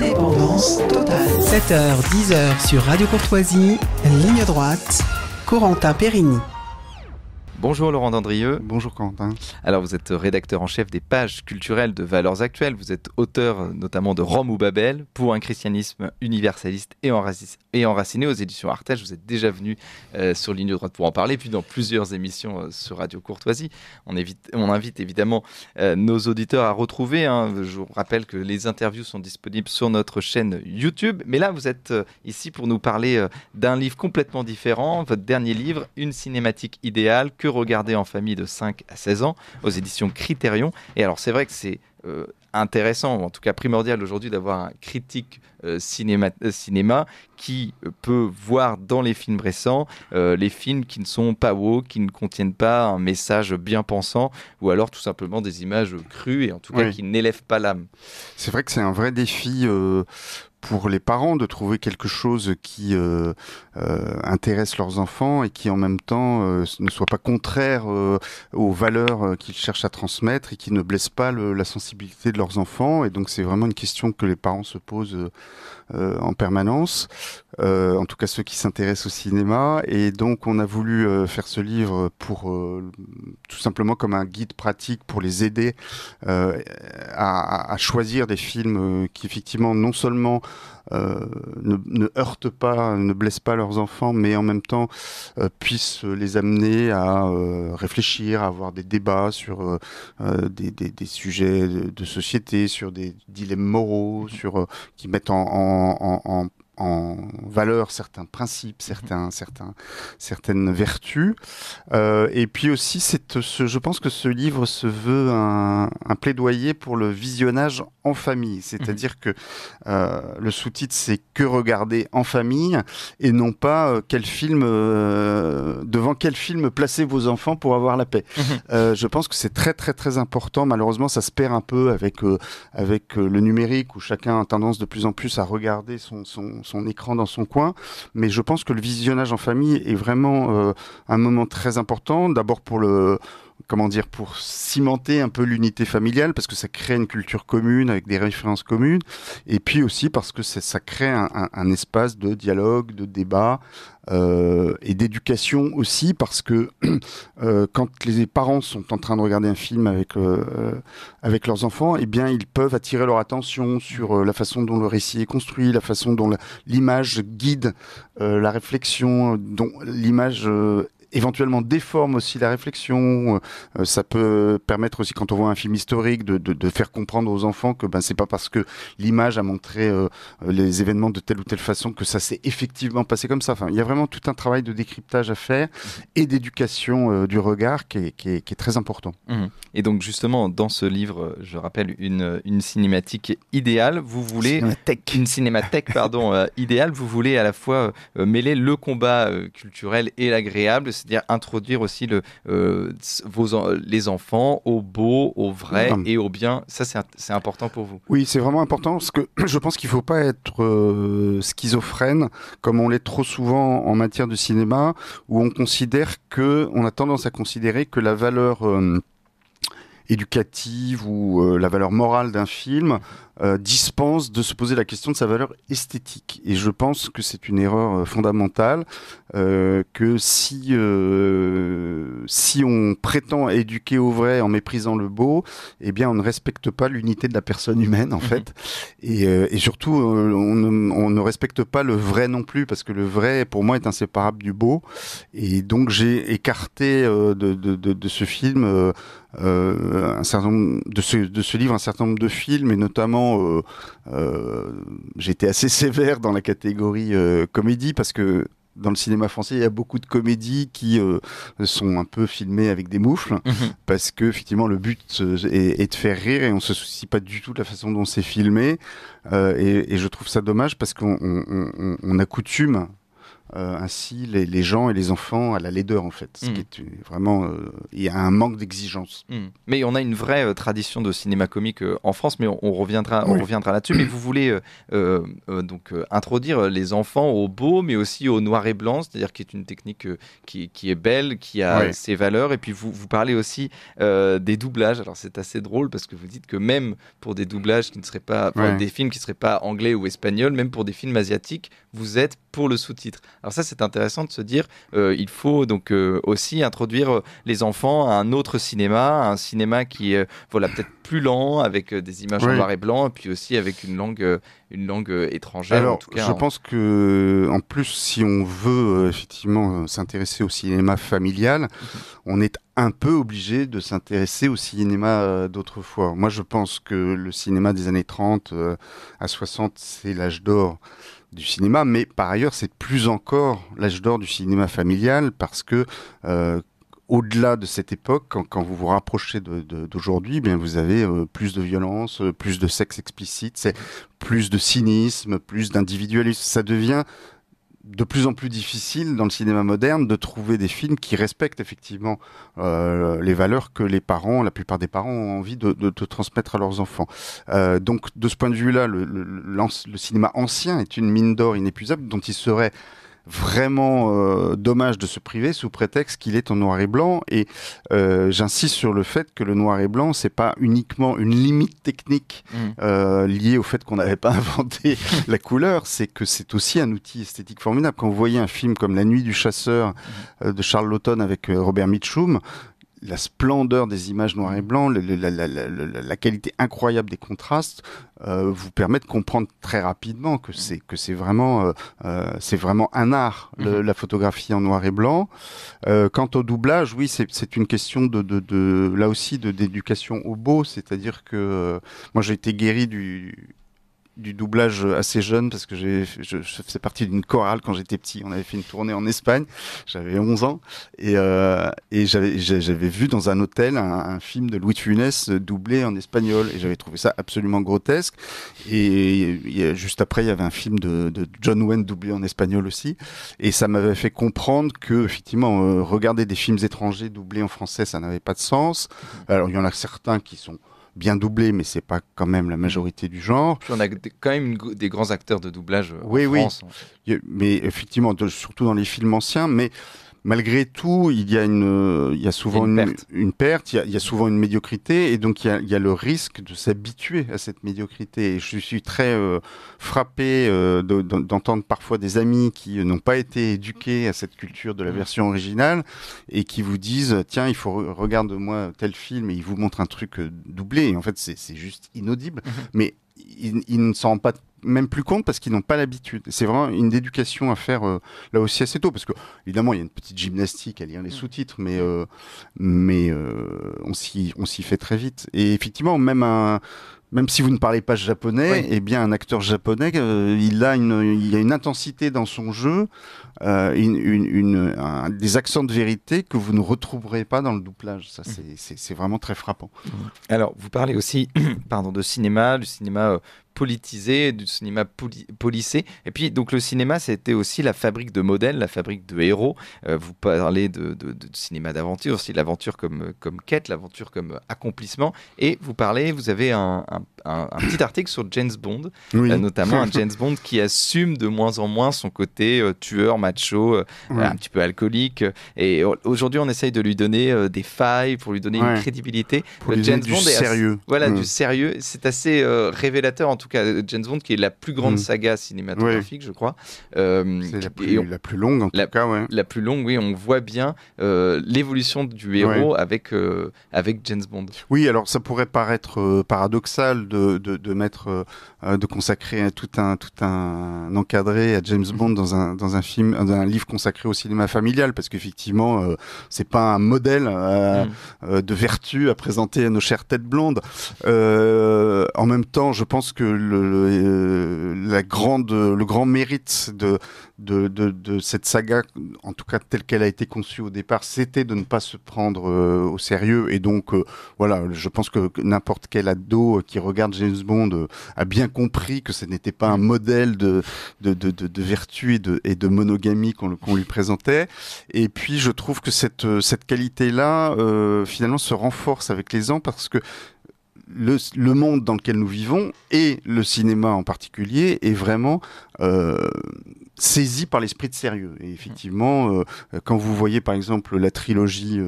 Indépendance totale. 7h, 10h sur Radio Courtoisie, ligne droite, Corentin Périgny. Bonjour Laurent Dandrieux. Bonjour Corentin. Alors vous êtes rédacteur en chef des pages culturelles de Valeurs Actuelles. Vous êtes auteur notamment de Rome ou Babel pour un christianisme universaliste et enraciné aux éditions Artege. Vous êtes déjà venu sur Ligne droite pour en parler, puis dans plusieurs émissions sur Radio Courtoisie. On invite évidemment nos auditeurs à retrouver. Je vous rappelle que les interviews sont disponibles sur notre chaîne YouTube. Mais là, vous êtes ici pour nous parler d'un livre complètement différent. Votre dernier livre, Une cinématique idéale, que regarder en famille de 5 à 16 ans, aux éditions Criterion. Et alors, c'est vrai que c'est intéressant, ou en tout cas primordial aujourd'hui, d'avoir un critique cinéma qui peut voir dans les films récents les films qui ne sont pas woke, qui ne contiennent pas un message bien pensant, ou alors tout simplement des images crues et en tout cas qui n'élèvent pas l'âme. C'est vrai que c'est un vrai défi pour les parents de trouver quelque chose qui intéresse leurs enfants et qui en même temps ne soit pas contraire aux valeurs qu'ils cherchent à transmettre et qui ne blesse pas la sensibilité de leurs enfants. Et donc c'est vraiment une question que les parents se posent en permanence, en tout cas ceux qui s'intéressent au cinéma. Et donc on a voulu faire ce livre pour tout simplement comme un guide pratique pour les aider à choisir des films qui effectivement non seulement ne heurtent pas, ne blessent pas leurs enfants, mais en même temps puissent les amener à réfléchir, à avoir des débats sur des sujets de société, sur des dilemmes moraux, qui mettent en valeur certains principes, certaines vertus. Et puis aussi, je pense que ce livre se veut un plaidoyer pour le visionnage en famille. C'est-à-dire que le sous-titre, c'est « Que regarder en famille ?» et non pas devant quel film placer vos enfants pour avoir la paix. Je pense que c'est très, très, très important. Malheureusement, ça se perd un peu avec le numérique où chacun a tendance de plus en plus à regarder son écran dans son coin, mais je pense que le visionnage en famille est vraiment un moment très important, d'abord pour cimenter un peu l'unité familiale, parce que ça crée une culture commune avec des références communes, et puis aussi parce que ça crée un espace de dialogue, de débat, et d'éducation aussi, parce que quand les parents sont en train de regarder un film avec leurs enfants, eh bien ils peuvent attirer leur attention sur la façon dont le récit est construit, la façon dont l'image guide la réflexion, dont l'image éventuellement déforme aussi la réflexion. Ça peut permettre aussi, quand on voit un film historique, de faire comprendre aux enfants que c'est pas parce que l'image a montré les événements de telle ou telle façon que ça s'est effectivement passé comme ça. Enfin, il y a vraiment tout un travail de décryptage à faire et d'éducation du regard qui est très important. Et donc justement, dans ce livre, je rappelle, une cinématique idéale, vous voulez... Une cinémathèque, idéale, vous voulez à la fois mêler le combat culturel et l'agréable, c'est-à-dire introduire aussi les enfants au beau, au vrai et au bien. Ça, c'est important pour vous. Oui, c'est vraiment important parce que je pense qu'il ne faut pas être schizophrène comme on l'est trop souvent en matière de cinéma, où on a tendance à considérer que la valeur éducative ou la valeur morale d'un film dispense de se poser la question de sa valeur esthétique. Et je pense que c'est une erreur fondamentale, que si on prétend éduquer au vrai en méprisant le beau, eh bien on ne respecte pas l'unité de la personne humaine en fait. Et surtout on ne respecte pas le vrai non plus, parce que le vrai pour moi est inséparable du beau. Et donc j'ai écarté de ce film un certain nombre de ce livre un certain nombre de films, et notamment j'ai été assez sévère dans la catégorie comédie, parce que dans le cinéma français, il y a beaucoup de comédies qui sont un peu filmées avec des moufles, parce que effectivement le but est de faire rire et on se soucie pas du tout de la façon dont c'est filmé, et je trouve ça dommage parce qu'on accoutume ainsi les gens et les enfants à la laideur en fait, ce qui est vraiment il y a un manque d'exigence. Mais on a une vraie tradition de cinéma comique en France, mais on reviendra là-dessus. Mais vous voulez donc introduire les enfants au beau, mais aussi au noir et blanc, c'est-à-dire qui est une technique qui est belle, qui a ses valeurs. Et puis vous parlez aussi des doublages. Alors c'est assez drôle parce que vous dites que même pour des doublages qui ne seraient pas, des films qui ne seraient pas anglais ou espagnols, même pour des films asiatiques, vous êtes pour le sous-titre. Alors ça, c'est intéressant de se dire, il faut donc aussi introduire les enfants à un autre cinéma, un cinéma qui est peut-être plus lent, avec des images en noir et blanc, et puis aussi avec une langue étrangère. Alors, en tout cas, je pense que, en plus, si on veut effectivement s'intéresser au cinéma familial, on est un peu obligé de s'intéresser au cinéma d'autrefois. Moi, je pense que le cinéma des années 30 à 60, c'est l'âge d'or du cinéma, mais par ailleurs, c'est plus encore l'âge d'or du cinéma familial parce que au-delà de cette époque, quand vous vous rapprochez d'aujourd'hui, bien vous avez plus de violence, plus de sexe explicite, c'est plus de cynisme, plus d'individualisme. Ça devient de plus en plus difficile dans le cinéma moderne de trouver des films qui respectent effectivement les valeurs que les parents, la plupart des parents ont envie de transmettre à leurs enfants. Donc de ce point de vue-là, le cinéma ancien est une mine d'or inépuisable dont il serait vraiment dommage de se priver sous prétexte qu'il est en noir et blanc, et j'insiste sur le fait que le noir et blanc c'est pas uniquement une limite technique liée au fait qu'on n'avait pas inventé la couleur, c'est que c'est aussi un outil esthétique formidable. Quand vous voyez un film comme La Nuit du chasseur de Charles Laughton avec Robert Mitchum, la splendeur des images noir et blanc, la qualité incroyable des contrastes vous permet de comprendre très rapidement que c'est vraiment un art, la photographie en noir et blanc. Quant au doublage, oui, c'est une question là aussi d'éducation au beau, c'est-à-dire que moi j'ai été guéri du doublage assez jeune parce que je faisais partie d'une chorale quand j'étais petit. On avait fait une tournée en Espagne, j'avais 11 ans et j'avais vu dans un hôtel un film de Louis de Funès doublé en espagnol et j'avais trouvé ça absolument grotesque. Et juste après, il y avait un film de John Wayne doublé en espagnol aussi, et ça m'avait fait comprendre que effectivement regarder des films étrangers doublés en français, ça n'avait pas de sens. Alors il y en a certains qui sont bien doublé, mais c'est pas quand même la majorité du genre. Puis on a quand même des grands acteurs de doublage en France. Oui, mais effectivement, surtout dans les films anciens, mais malgré tout, il y a souvent une perte, il y a souvent une médiocrité, et donc il y a le risque de s'habituer à cette médiocrité. Et je suis très frappé d'entendre parfois des amis qui n'ont pas été éduqués à cette culture de la version originale et qui vous disent tiens, regarde-moi tel film, et ils vous montrent un truc doublé. Et en fait, c'est juste inaudible. Mais ils ne s'en rendent pas même plus compte parce qu'ils n'ont pas l'habitude. C'est vraiment une éducation à faire là aussi assez tôt, parce que évidemment il y a une petite gymnastique à lire les sous-titres, mais on s'y fait très vite. Et effectivement, même si vous ne parlez pas japonais, eh bien un acteur japonais, il y a une intensité dans son jeu, des accents de vérité que vous ne retrouverez pas dans le doublage. Ça, c'est vraiment très frappant. Alors, vous parlez aussi du cinéma politisé, du cinéma policé. Et puis, donc, le cinéma, c'était aussi la fabrique de modèles, la fabrique de héros. Vous parlez de cinéma d'aventure, aussi l'aventure comme quête, l'aventure comme accomplissement. Et vous avez un petit article sur James Bond, notamment un James Bond qui assume de moins en moins son côté tueur, macho, un petit peu alcoolique. Et aujourd'hui, on essaye de lui donner des failles, pour lui donner une crédibilité. Pour lui donner du sérieux. Du sérieux. C'est assez révélateur, en tout cas, James Bond, qui est la plus grande saga cinématographique, je crois. C'est la plus longue, en tout cas. La plus longue, oui. On voit bien l'évolution du héros avec James Bond. Oui, alors ça pourrait paraître paradoxal de consacrer tout un encadré à James Bond dans un livre consacré au cinéma familial, parce qu'effectivement, c'est pas un modèle de vertu à présenter à nos chères têtes blondes. En même temps, je pense que le grand mérite de cette saga, en tout cas telle qu'elle a été conçue au départ, c'était de ne pas se prendre au sérieux. Et donc, voilà, je pense que n'importe quel ado qui regarde regarde James Bond a bien compris que ce n'était pas un modèle de vertu et de monogamie qu'on lui présentait. Et puis je trouve que cette qualité-là, finalement, se renforce avec les ans parce que le monde dans lequel nous vivons, et le cinéma en particulier, est vraiment saisi par l'esprit de sérieux. Et effectivement, quand vous voyez par exemple la trilogie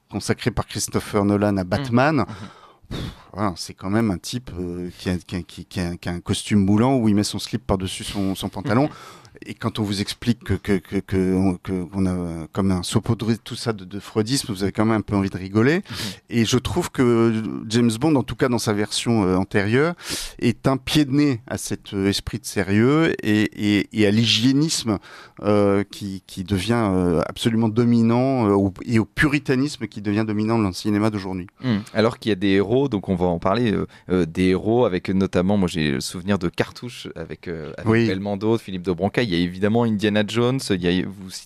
consacrée par Christopher Nolan à Batman, voilà, c'est quand même un type qui a un costume moulant où il met son slip par-dessus son pantalon. Et quand on vous explique qu'on a comme un saupoudré tout ça de freudisme, vous avez quand même un peu envie de rigoler. Et je trouve que James Bond, en tout cas dans sa version antérieure, est un pied de nez à cet esprit de sérieux et à l'hygiénisme qui devient absolument dominant et au puritanisme qui devient dominant dans le cinéma d'aujourd'hui. Alors qu'il y a des héros, donc on va en parler, des héros avec notamment, moi j'ai le souvenir de Cartouche avec Belmondo, Philippe de Broca. Il y a évidemment Indiana Jones, il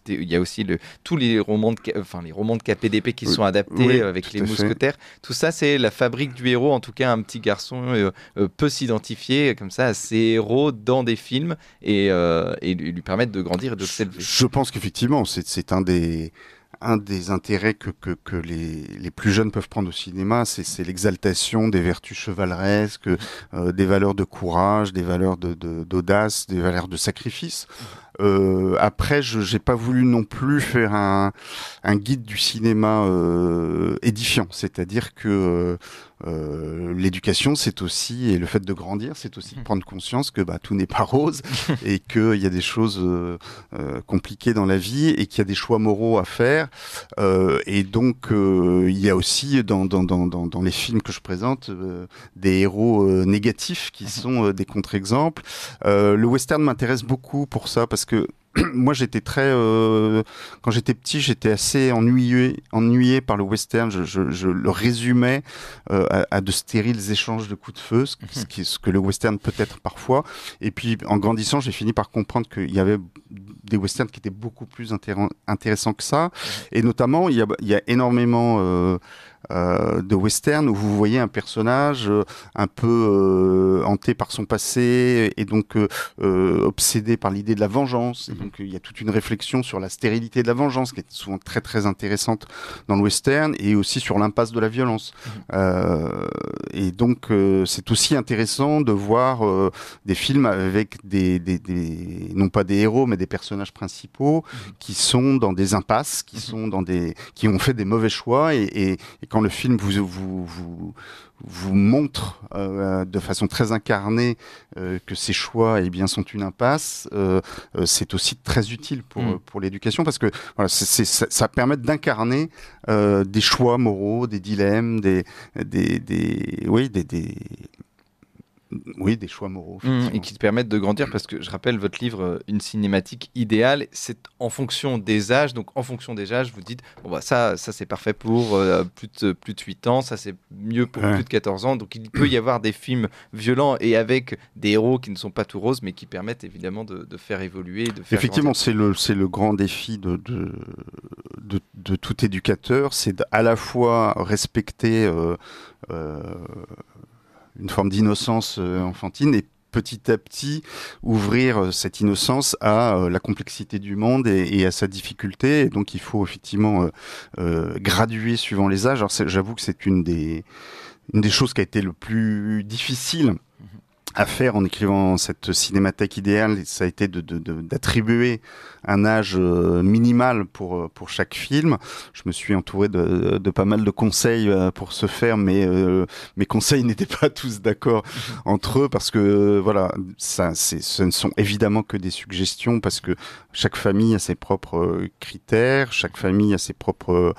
y a aussi tous les romans de KPDP qui sont adaptés avec les mousquetaires. Tout ça, c'est la fabrique du héros. En tout cas, un petit garçon peut s'identifier comme ça à ces héros dans des films et lui permettre de grandir et de s'élever. Je pense qu'effectivement, c'est un des intérêts que les plus jeunes peuvent prendre au cinéma, c'est l'exaltation des vertus chevaleresques, des valeurs de courage, des valeurs d'audace, des valeurs de sacrifice. Après, j'ai pas voulu non plus faire un guide du cinéma édifiant, c'est-à-dire que l'éducation, c'est aussi, et le fait de grandir, c'est aussi de prendre conscience que tout n'est pas rose et qu'il y a des choses compliquées dans la vie et qu'il y a des choix moraux à faire. Et donc, il y a aussi dans les films que je présente des héros négatifs qui sont des contre-exemples. Le western m'intéresse beaucoup pour ça parce que moi, j'étais quand j'étais petit, j'étais assez ennuyé par le western. Je le résumais à de stériles échanges de coups de feu, ce que le western peut être parfois. Et puis, en grandissant, j'ai fini par comprendre qu'il y avait des westerns qui étaient beaucoup plus intéressants que ça. Et notamment, il y a énormément de western où vous voyez un personnage un peu hanté par son passé et donc obsédé par l'idée de la vengeance. Et donc il y a toute une réflexion sur la stérilité de la vengeance qui est souvent très très intéressante dans le western et aussi sur l'impasse de la violence. Et donc c'est aussi intéressant de voir des films avec non pas des héros mais des personnages principaux qui sont dans des impasses, qui ont fait des mauvais choix et quand le film vous montre de façon très incarnée que ces choix sont une impasse, c'est aussi très utile pour l'éducation parce que voilà, ça permet d'incarner des choix moraux, des dilemmes, des choix moraux. Et qui te permettent de grandir parce que je rappelle votre livre Une cinématique idéale, c'est en fonction des âges. Donc en fonction des âges, vous dites ça c'est parfait pour plus de 8 ans, ça c'est mieux pour plus de 14 ans. Donc il peut y avoir des films violents et avec des héros qui ne sont pas tout roses mais qui permettent évidemment de faire évoluer, de faire effectivement grandir. c'est le grand défi de tout éducateur, c'est à la fois respecter une forme d'innocence enfantine et petit à petit ouvrir cette innocence à la complexité du monde et à sa difficulté. Et donc il faut effectivement graduer suivant les âges. Alors j'avoue que c'est une des choses qui a été le plus difficile à faire en écrivant cette cinémathèque idéale, ça a été d'attribuer un âge minimal pour chaque film. Je me suis entouré de pas mal de conseils pour ce faire, mais mes conseils n'étaient pas tous d'accord entre eux parce que voilà, ce ne sont évidemment que des suggestions parce que chaque famille a ses propres critères, chaque famille a ses propres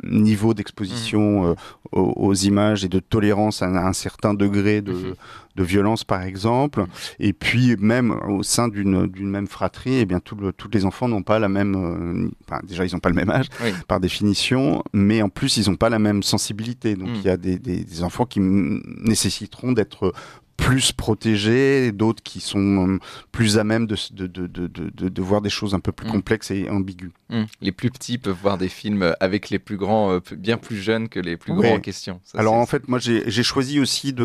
niveaux d'exposition aux images et de tolérance à un certain degré de violence par exemple, et puis même au sein d'une même fratrie, eh bien tous les enfants n'ont pas la même, déjà ils n'ont pas le même âge par définition, mais en plus ils n'ont pas la même sensibilité, donc il y a des enfants qui nécessiteront d'être plus protégés, d'autres qui sont plus à même de voir des choses un peu plus complexes et ambiguës. Les plus petits peuvent voir des films avec les plus grands, bien plus jeunes que les plus grands en question. Ça, alors en fait, moi j'ai choisi aussi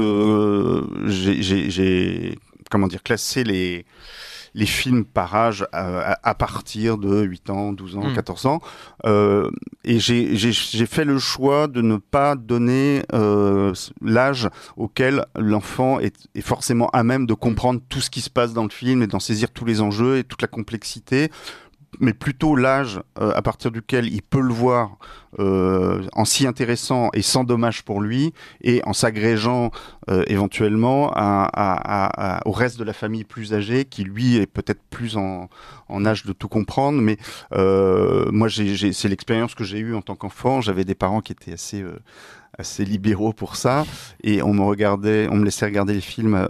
j'ai classé les films par âge à partir de 8 ans, 12 ans, 14 ans. Et j'ai fait le choix de ne pas donner l'âge auquel l'enfant est forcément à même de comprendre tout ce qui se passe dans le film et d'en saisir tous les enjeux et toute la complexité, mais plutôt l'âge à partir duquel il peut le voir en s'y intéressant et sans dommage pour lui, et en s'agrégeant éventuellement au reste de la famille plus âgée, qui lui est peut-être plus en âge de tout comprendre. Mais moi, c'est l'expérience que j'ai eue en tant qu'enfant. J'avais des parents qui étaient assez libéraux pour ça, et on me laissait regarder les films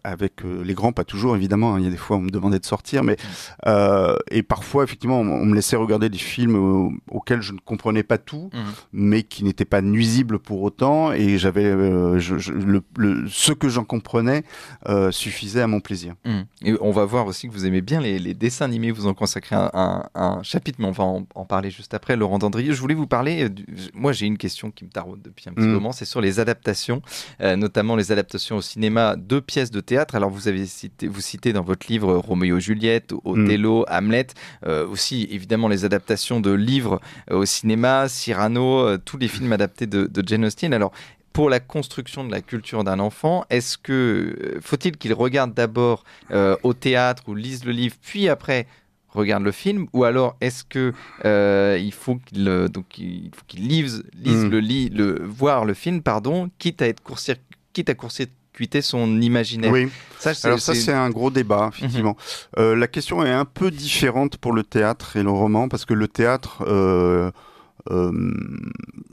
avec les grands, pas toujours évidemment, hein. Il y a des fois on me demandait de sortir, mais et parfois effectivement on me laissait regarder des films auxquels je ne comprenais pas tout, mais qui n'étaient pas nuisibles pour autant, et j'avais ce que j'en comprenais suffisait à mon plaisir. Et on va voir aussi que vous aimez bien les dessins animés, vous en consacrez un chapitre, mais on va en parler juste après. Laurent Dandrieux, je voulais vous parler, moi j'ai une question qui me taraude depuis un petit moment, c'est sur les adaptations, notamment les adaptations au cinéma de pièces de théâtre. Alors vous citez dans votre livre Roméo et Juliette, Othello, Hamlet, aussi évidemment les adaptations de livres au cinéma, Cyrano, tous les films adaptés de Jane Austen. Alors pour la construction de la culture d'un enfant, faut-il qu'il regarde d'abord au théâtre ou lise le livre, puis après regarde le film, ou alors est-ce que il faut qu'il lise voir le film, quitte à court-circuiter son imaginaire. Oui. Ça, c'est un gros débat, effectivement. La question est un peu différente pour le théâtre et le roman, parce que le théâtre,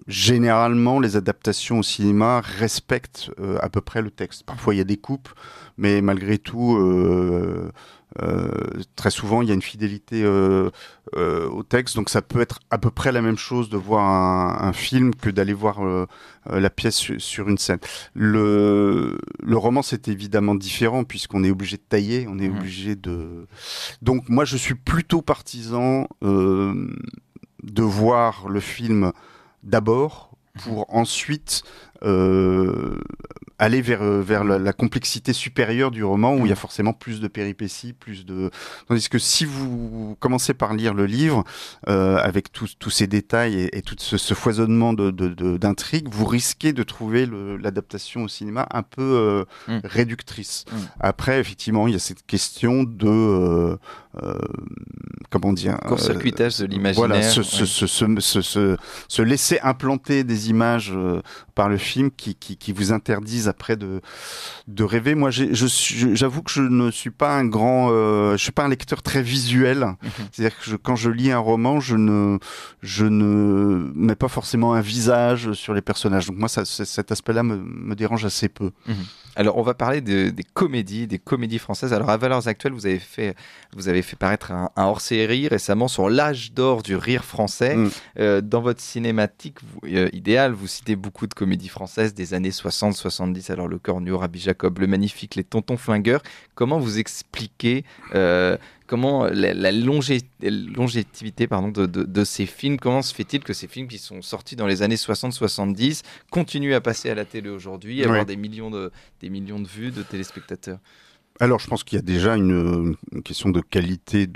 généralement, les adaptations au cinéma respectent à peu près le texte. Parfois, il y a des coupes, mais malgré tout, très souvent, il y a une fidélité au texte, donc ça peut être à peu près la même chose de voir un film que d'aller voir la pièce sur une scène. Le roman, c'est évidemment différent, puisqu'on est obligé de tailler, on est obligé de... Donc moi, je suis plutôt partisan de voir le film d'abord, pour ensuite aller vers la complexité supérieure du roman, où il y a forcément plus de péripéties, tandis que si vous commencez par lire le livre avec tous ces détails et tout ce foisonnement d'intrigues, vous risquez de trouver l'adaptation au cinéma un peu réductrice. Après, effectivement, il y a cette question de court-circuitage de l'imaginaire. Voilà, se laisser implanter des images par le film qui vous interdisent après de rêver. Moi, j'avoue que je ne suis pas je suis pas un lecteur très visuel. C'est-à-dire que quand je lis un roman, je ne mets pas forcément un visage sur les personnages. Donc moi, cet aspect-là me dérange assez peu. Alors, on va parler des comédies françaises. Alors, à Valeurs Actuelles, vous avez fait paraître un hors-série récemment sur l'âge d'or du rire français. Dans votre cinématique idéale, vous citez beaucoup de comédies françaises des années 60-70. Alors, Le Cornio, Rabbi Jacob, Le Magnifique, Les Tontons Flingueurs. Comment vous expliquez comment la longévité de ces films, comment se fait-il que ces films qui sont sortis dans les années 60-70 continuent à passer à la télé aujourd'hui, avoir des millions de vues, de téléspectateurs? Alors, je pense qu'il y a déjà une question de qualité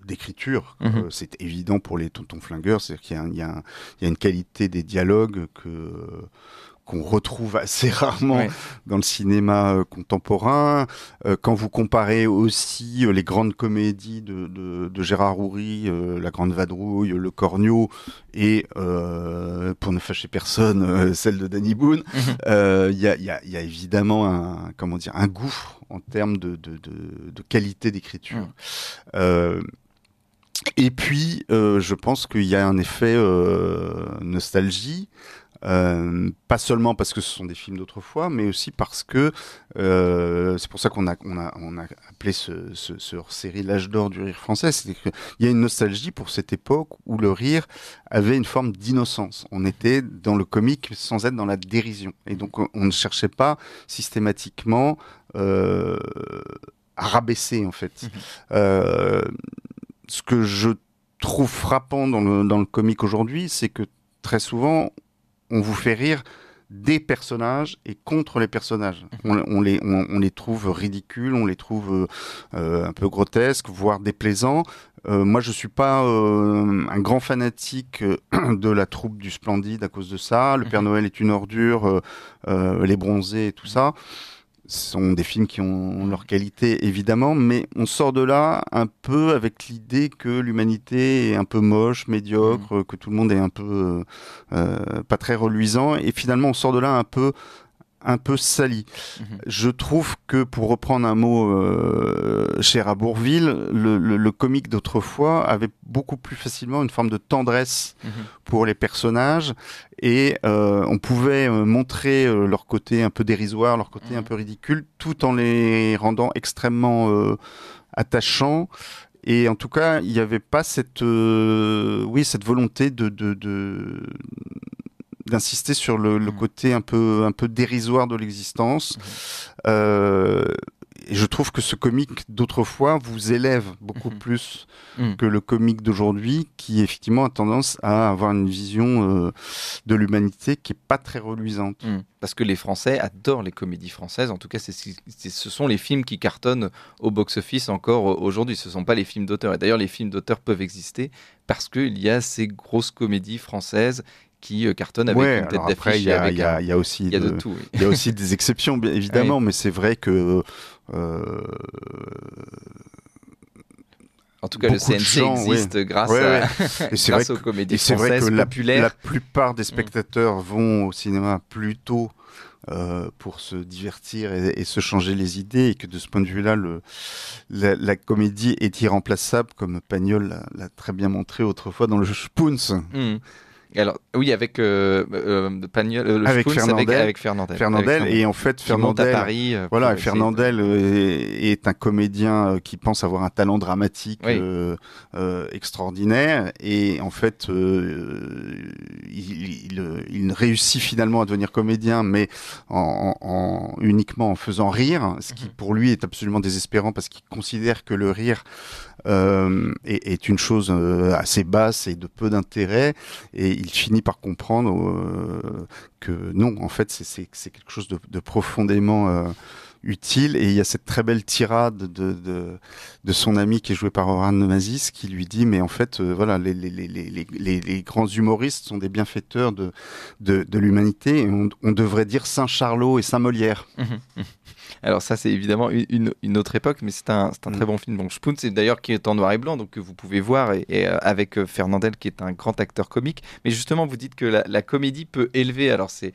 d'écriture. C'est évident pour les Tontons Flingueurs, c'est-à-dire qu'il y a une qualité des dialogues qu'on retrouve assez rarement dans le cinéma contemporain. Quand vous comparez aussi les grandes comédies de Gérard Houry, La Grande Vadrouille, Le Cornio, et pour ne fâcher personne, celle de Danny Boone, il y a évidemment un gouffre en termes de qualité d'écriture. Et puis, je pense qu'il y a un effet nostalgie. Pas seulement parce que ce sont des films d'autrefois, mais aussi parce que c'est pour ça qu'on a appelé ce hors-série l'âge d'or du rire français. C'est qu'il y a une nostalgie pour cette époque où le rire avait une forme d'innocence. On était dans le comique sans être dans la dérision. Et donc on ne cherchait pas systématiquement à rabaisser en fait. Ce que je trouve frappant dans le comique aujourd'hui, c'est que très souvent on vous fait rire des personnages et contre les personnages. On les trouve ridicules, on les trouve un peu grotesques, voire déplaisants. Moi, je suis pas un grand fanatique de la troupe du Splendide à cause de ça. Le Père Noël est une ordure, Les Bronzés et tout ça. Ce sont des films qui ont leur qualité, évidemment, mais on sort de là un peu avec l'idée que l'humanité est un peu moche, médiocre, que tout le monde est un peu pas très reluisant, et finalement on sort de là un peu sali. Je trouve que, pour reprendre un mot cher à Bourvil, le comique d'autrefois avait beaucoup plus facilement une forme de tendresse pour les personnages, et on pouvait montrer leur côté un peu dérisoire, leur côté un peu ridicule, tout en les rendant extrêmement attachants. Et en tout cas, il n'y avait pas cette volonté d'insister sur le côté un peu dérisoire de l'existence. Et je trouve que ce comique d'autrefois vous élève beaucoup plus que le comique d'aujourd'hui, qui effectivement a tendance à avoir une vision de l'humanité qui est pas très reluisante. Parce que les Français adorent les comédies françaises. En tout cas, ce sont les films qui cartonnent au box-office encore aujourd'hui. Ce ne sont pas les films d'auteur. Et d'ailleurs, les films d'auteur peuvent exister parce qu'il y a ces grosses comédies françaises qui cartonnent avec une tête d'affiche. Après, il y a aussi de tout. Oui. Il y a aussi des exceptions, bien évidemment, mais c'est vrai que en tout cas, le CNC existe grâce aux comédies françaises populaires. La plupart des spectateurs vont au cinéma plutôt pour se divertir et se changer les idées, et que de ce point de vue-là, la comédie est irremplaçable, comme Pagnol l'a très bien montré autrefois dans le Spoons. Alors, oui, avec Pagnol, avec Fernandel. Avec Fernandel. Et en fait, Fernandel, à Paris, Fernandel est un comédien qui pense avoir un talent dramatique extraordinaire. Et en fait, il réussit finalement à devenir comédien, mais uniquement en faisant rire, ce qui pour lui est absolument désespérant, parce qu'il considère que le rire est une chose assez basse et de peu d'intérêt, et il finit par comprendre que non, en fait c'est quelque chose de profondément utile. Et il y a cette très belle tirade de son ami qui est joué par Orhan Mazis, qui lui dit mais en fait voilà, les grands humoristes sont des bienfaiteurs de l'humanité, et on devrait dire Saint Charlot et Saint Molière. Alors ça, c'est évidemment une autre époque, mais c'est un très bon film. Donc Spoon, c'est d'ailleurs qui est en noir et blanc, donc que vous pouvez voir, et avec Fernandel, qui est un grand acteur comique. Mais justement, vous dites que la comédie peut élever. Alors c'est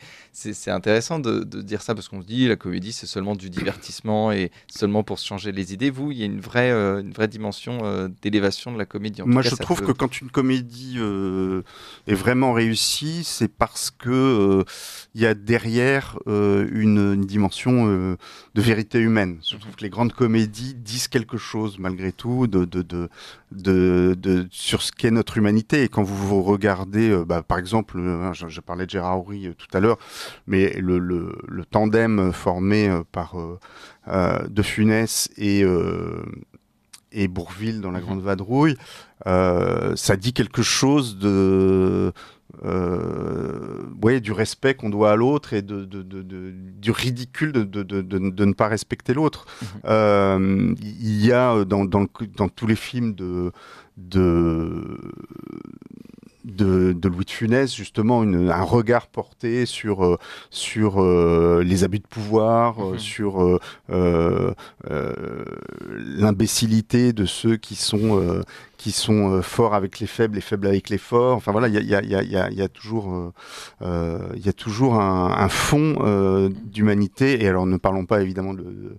intéressant de dire ça, parce qu'on se dit la comédie, c'est seulement du divertissement et seulement pour se changer les idées. Vous, il y a une vraie dimension d'élévation de la comédie. Moi, je trouve que quand une comédie est vraiment réussie, c'est parce que il y a derrière une dimension de vérité humaine. Je trouve que les grandes comédies disent quelque chose malgré tout sur ce qu'est notre humanité. Et quand vous regardez, par exemple, je parlais de Gérard Houry tout à l'heure, mais le tandem formé par De Funès et Bourvil dans La Grande Vadrouille, ça dit quelque chose du respect qu'on doit à l'autre, et du ridicule de ne pas respecter l'autre. Il y a dans tous les films de Louis de Funès, justement, un regard porté sur les abus de pouvoir, sur l'imbécilité de ceux qui sont forts avec les faibles et faibles avec les forts. Enfin voilà, il y a toujours un fond d'humanité. Et alors, ne parlons pas évidemment de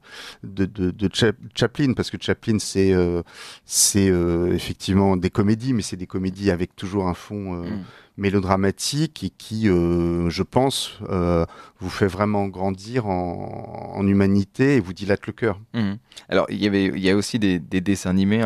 Chaplin, parce que Chaplin, c'est effectivement des comédies, mais c'est des comédies avec toujours un fond mélodramatique et qui, je pense, vous fait vraiment grandir en humanité et vous dilate le cœur. Alors, il y a aussi des dessins animés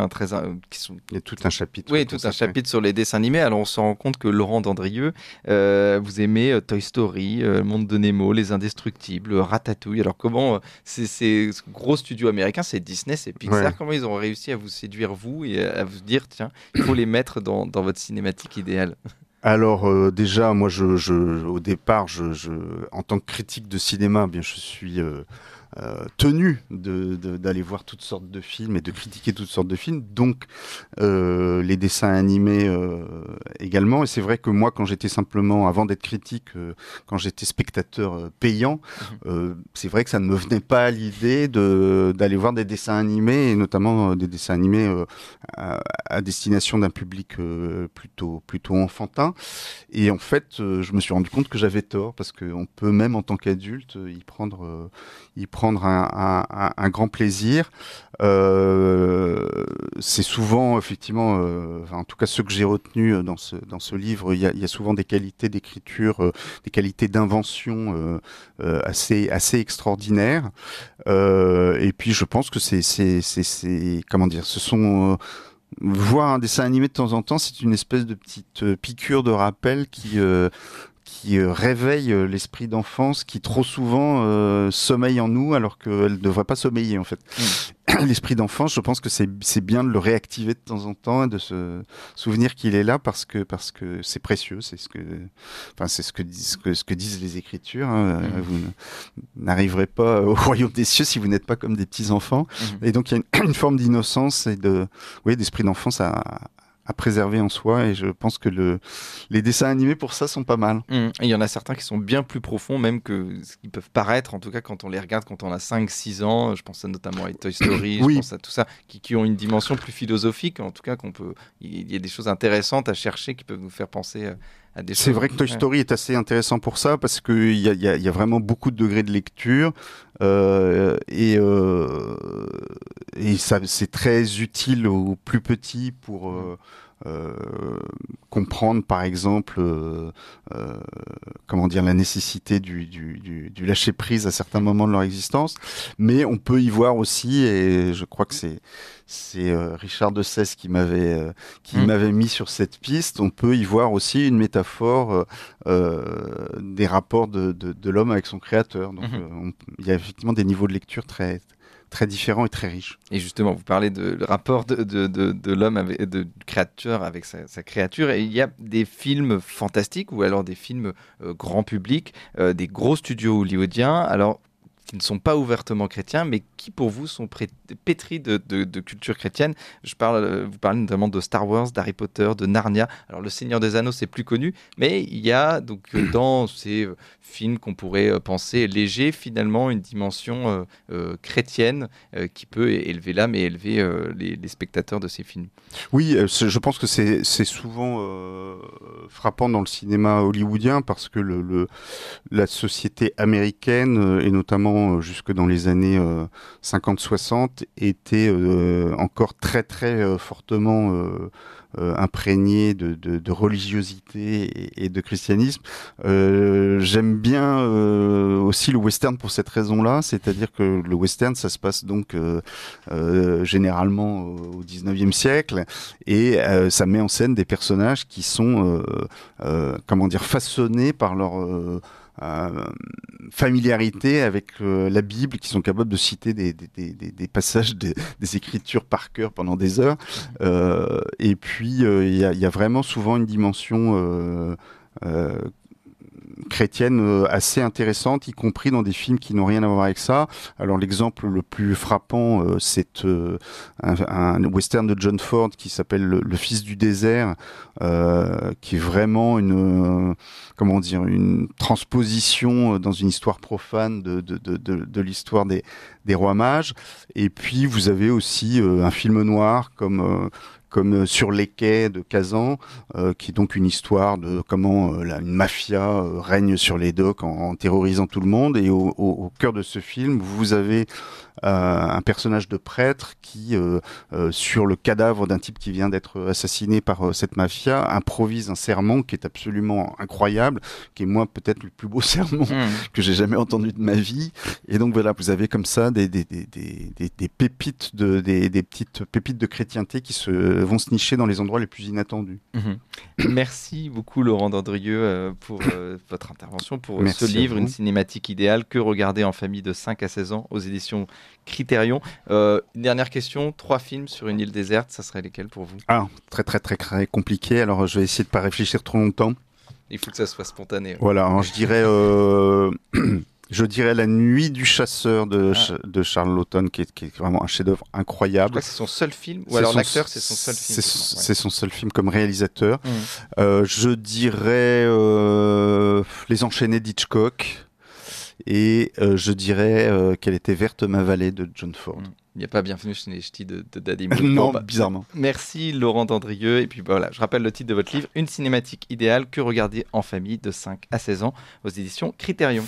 qui sont... Il y a tout un chapitre. Oui, tout un chapitre sur les dessins animés. Alors, on se rend compte que Laurent Dandrieux, vous aimez Toy Story, Le Monde de Nemo, Les Indestructibles, Ratatouille. Alors, comment ces gros studios américains, c'est Disney, c'est Pixar, comment ils ont réussi à vous séduire, vous, et à vous dire, tiens, il faut les mettre dans votre cinématique idéale? Alors déjà, moi, au départ, en tant que critique de cinéma, bien, je suis tenu d'aller voir toutes sortes de films et de critiquer toutes sortes de films, donc les dessins animés également. Et c'est vrai que moi, quand j'étais simplement, avant d'être critique, quand j'étais spectateur payant, c'est vrai que ça ne me venait pas à l'idée d'aller voir des dessins animés, et notamment des dessins animés à destination d'un public plutôt enfantin. Et en fait, je me suis rendu compte que j'avais tort, parce qu'on peut même en tant qu'adulte y prendre un grand plaisir. C'est souvent, effectivement, en tout cas ceux que j'ai retenus dans ce livre, il y a souvent des qualités d'écriture, des qualités d'invention assez extraordinaires. Et puis je pense que c'est comment dire, ce sont voir un dessin animé de temps en temps, c'est une espèce de petite piqûre de rappel qui réveille l'esprit d'enfance qui trop souvent sommeille en nous alors qu'elle ne devrait pas sommeiller en fait. L'esprit d'enfance, je pense que c'est bien de le réactiver de temps en temps et de se souvenir qu'il est là parce que c'est précieux, c'est ce que disent les Écritures. Vous n'arriverez pas au royaume des cieux si vous n'êtes pas comme des petits enfants. Et donc il y a une forme d'innocence et d'esprit d'enfance à préserver en soi, et je pense que les dessins animés pour ça sont pas mal. Et il y en a certains qui sont bien plus profonds même que ce qu'ils peuvent paraître, en tout cas quand on les regarde quand on a 5-6 ans. Je pense notamment à Toy Story, oui. Je pense à tout ça, qui ont une dimension plus philosophique, en tout cas il y a des choses intéressantes à chercher qui peuvent nous faire penser à des choses. C'est vrai que Toy Story est assez intéressant pour ça, parce qu'il y a vraiment beaucoup de degrés de lecture, et ça, c'est très utile aux plus petits pour comprendre par exemple comment dire, la nécessité du lâcher prise à certains moments de leur existence, mais on peut y voir aussi, et je crois que c'est Richard de Sèze qui m'avait mis sur cette piste, on peut y voir aussi une métaphore des rapports de l'homme avec son créateur. Donc il y a effectivement des niveaux de lecture très différents et très riches. Et justement, vous parlez de rapport de l'homme du créateur avec sa créature, et il y a des films fantastiques ou alors des films grand public, des gros studios hollywoodiens, alors qui ne sont pas ouvertement chrétiens, mais qui pour vous sont pétris de culture chrétienne. Vous parlez notamment de Star Wars, d'Harry Potter, de Narnia. Alors Le Seigneur des Anneaux, c'est plus connu, mais il y a donc dans ces films qu'on pourrait penser légers, finalement une dimension chrétienne qui peut élever l'âme et élever les spectateurs de ces films. Oui, je pense que c'est souvent frappant dans le cinéma hollywoodien, parce que la société américaine, et notamment jusque dans les années 50-60, était encore très très fortement imprégné de religiosité et de christianisme. J'aime bien aussi le western pour cette raison-là, c'est-à-dire que le western, ça se passe donc généralement au 19e siècle, et ça met en scène des personnages qui sont façonnés par leur familiarité avec la Bible, qui sont capables de citer des passages des Écritures par cœur pendant des heures. Et puis il y a vraiment souvent une dimension chrétienne assez intéressante, y compris dans des films qui n'ont rien à voir avec ça. Alors l'exemple le plus frappant, c'est un western de John Ford qui s'appelle Le Fils du désert, qui est vraiment une transposition dans une histoire profane de l'histoire des rois mages. Et puis vous avez aussi un film noir comme comme Sur les quais de Kazan, qui est donc une histoire de comment une mafia règne sur les docks en terrorisant tout le monde. Et au cœur de ce film, vous avez un personnage de prêtre qui, sur le cadavre d'un type qui vient d'être assassiné par cette mafia, improvise un sermon qui est absolument incroyable, qui est moi peut-être le plus beau sermon que j'ai jamais entendu de ma vie. Et donc voilà, vous avez comme ça des pépites des petites pépites de chrétienté qui vont se nicher dans les endroits les plus inattendus. Merci beaucoup Laurent Dandrieux pour votre intervention, pour Merci ce livre, Une cinématique idéale, que regarder en famille de 5 à 16 ans aux éditions Critérion. Une dernière question, 3 films sur une île déserte, ça serait lesquels pour vous? Très compliqué, alors je vais essayer de pas réfléchir trop longtemps. Il faut que ça soit spontané. Voilà, alors je dirais La Nuit du chasseur de Charles Laughton, qui est vraiment un chef-d'œuvre incroyable. Je crois que c'est son seul film, ou alors l'acteur, c'est son seul film. C'est son seul film comme réalisateur. Je dirais Les Enchaînés d'Hitchcock. Et je dirais qu'elle était verte ma vallée de John Ford. Il n'y a pas Bienvenue chez les Ch'tis de Daddy Non, bizarrement. Merci Laurent Dandrieux. Et puis voilà, je rappelle le titre de votre livre, Une cinématique idéale, que regarder en famille de 5 à 16 ans aux éditions Critérion.